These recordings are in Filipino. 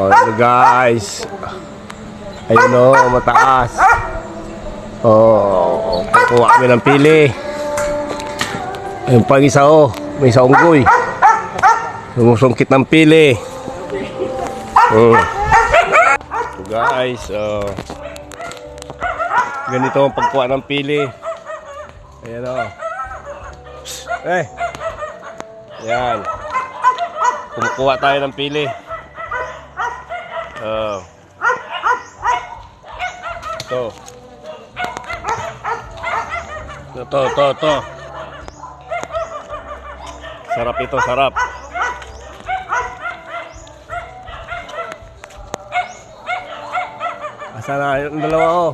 Oh, guys. Ayun o, mataas. Oh, kukuha kami ng pili. Ayun pang isa o, may isa unggoy. Sumusungkit ng pili. So guys, ganito ang pagkuha ng pili. Ayan o. Ayan. Kumukuha tayo ng pili. Ito. Sarap ito, sarap. Asa na yung dalawa ko?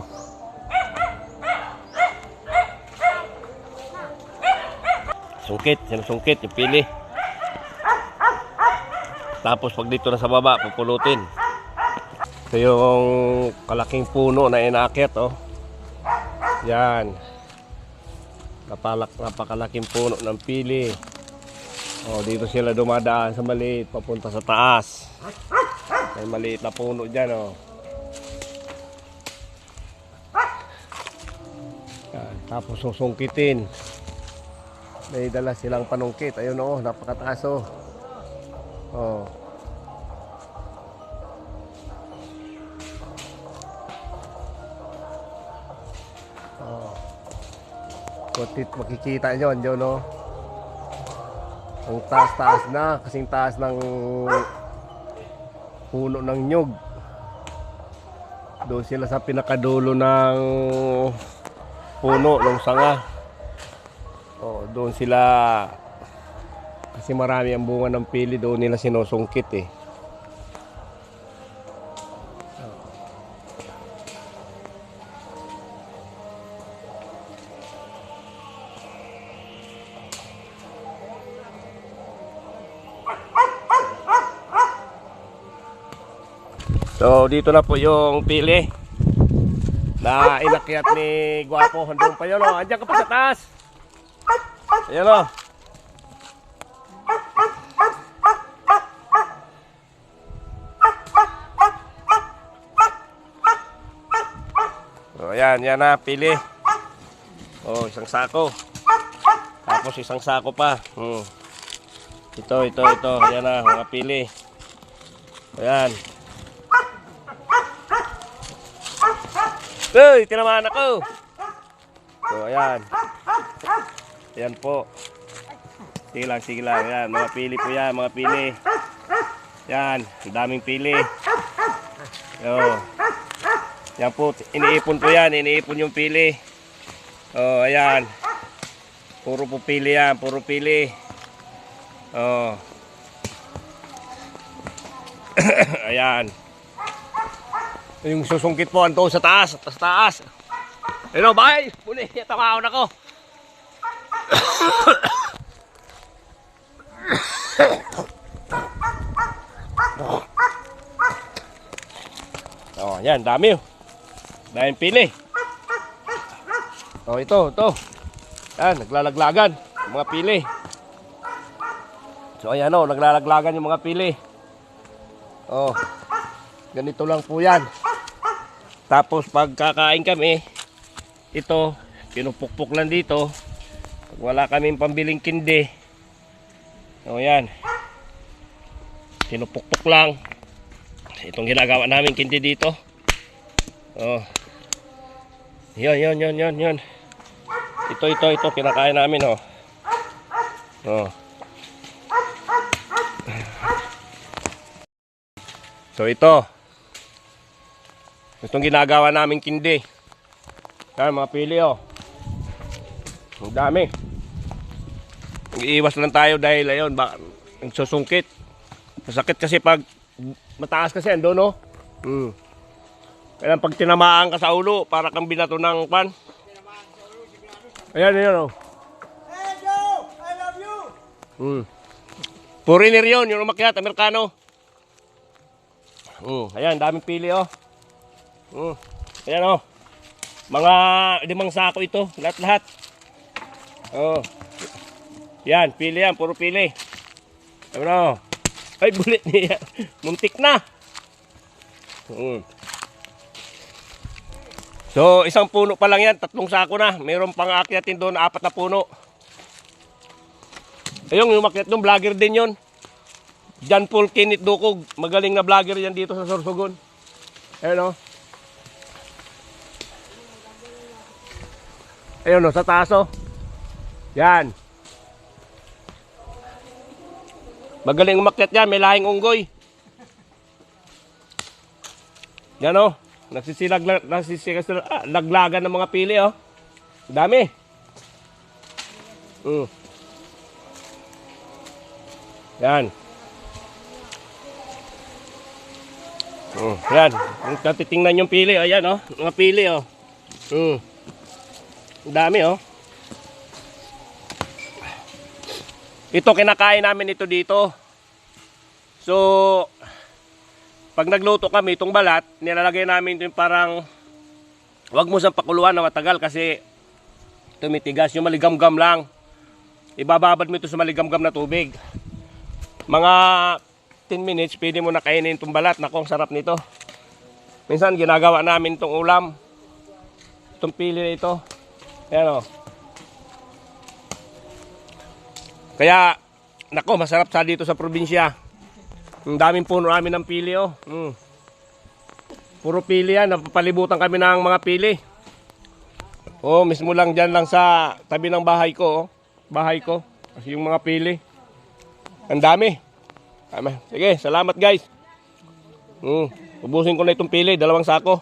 Sinusungkit yung pili. Tapos pag dito na sa baba, pupulutin. Ito yung kalaking puno na inaakit, oh. Yan. Napakalaking puno ng pili. Oh, dito sila dumadaan sa maliit papunta sa taas. May maliit na puno dyan, oh. Yan. Tapos susungkitin. May dala silang panungkit. Ayun, oh, napakataas, oh. Oh. Makikita nyo, andyan, no? Ang taas-taas na, kasing taas ng puno ng nyug. Doon sila sa pinakadulo ng puno ng sanga. Oh, doon sila, kasi marami ang bunga ng pili, doon nila sinusungkit, eh. So dito na po yung pili na inakyat ni Guwapo. Handong pa yun, oh. Andiyan ka pa sa taas. Ayan, oh. So ayan, yan na, pili. Oh, isang sako. Tapos isang sako pa. Ito. Ayan na, mga pili. Ayan. Uy, tinamaan ako. So, ayan. Ayan po. Sige lang. Ayan, mga pili po yan, mga pili. Yan, daming pili. Yo. Yan po, iniipon po yan, iniipon yung pili. Oh, ayan. Puro po pili yan, puro pili. Oh. Ayan. Yung susungkit po, anto sa taas. Ayun, bye! Muli, tamaon ako. Oh, yan, dami. Daming pili. Oh, ito. Yan, naglalaglagan yung mga pili. So, ayan, oh, naglalaglagan yung mga pili. Oh, ganito lang po yan. Tapos pag kakain kami, ito, pinupukpok lang dito. Pag wala kaming pambiling kindi, o yan, pinupukpok lang. Itong ginagawa namin kindi dito. Oh, yun. Ito, kinakain namin, oh. Oh. So ito. Itong ginagawa namin kindi. Yan, mga pili, oh. Ang dami. Iiwas lang tayo dahil ayun, ang susungkit. Masakit kasi pag mataas kasi ando, no? Kaya pag tinamaan ka sa ulo, para kang binato ng pan. Ayan, oh. Hey Joe, I love you. Foreigner yun, yung umakyat, Amerikano. Ayan, daming pili, oh. Ayan, oh. Mga 5 sako ito, lahat. Oh. Yan, pili yan, puro pili. Ayan, oh. Ay, bulit niya. Muntik na. So, isang puno pa lang yan, 3 sako na. Mayroon pang aakyatin doon, 4 na puno. Ayun, yung umakyat doon, vlogger din yon. John Paul Kenneth Dukog, magaling na vlogger yan dito sa Sorsogon. Ayun o. Ayun o, sa taas o. Yan. Magaling umakyat yan, may lahing unggoy. Yan o. Laglagan ng mga pili o. Dami. Yan. Yan. Kung titingnan yung pili, ayan o. Mga pili o. Dami o. Ito kinakain namin ito dito. So, pag nagluto kami itong balat, nilalagay namin ito yung parang wag mo siyang pakuluan na matagal kasi tumitigas. Yung maligamgam lang. Ibababad mo ito sa maligamgam na tubig. Mga 10 minutes, pwede mo na kainin itong balat. Naku, ang sarap nito. Minsan, ginagawa namin itong ulam. Itong pili na ito. Ayan o. Kaya, naku, masarap sa dito sa probinsya. Ang daming puno namin ng pili o. Puro pili yan. Napapalibutan kami ng mga pili. O, mismo lang dyan lang sa tabi ng bahay ko. Bahay ko. Kasi yung mga pili. Ang dami. Sige, salamat guys. Ubusin ko na itong pili, 2 sako.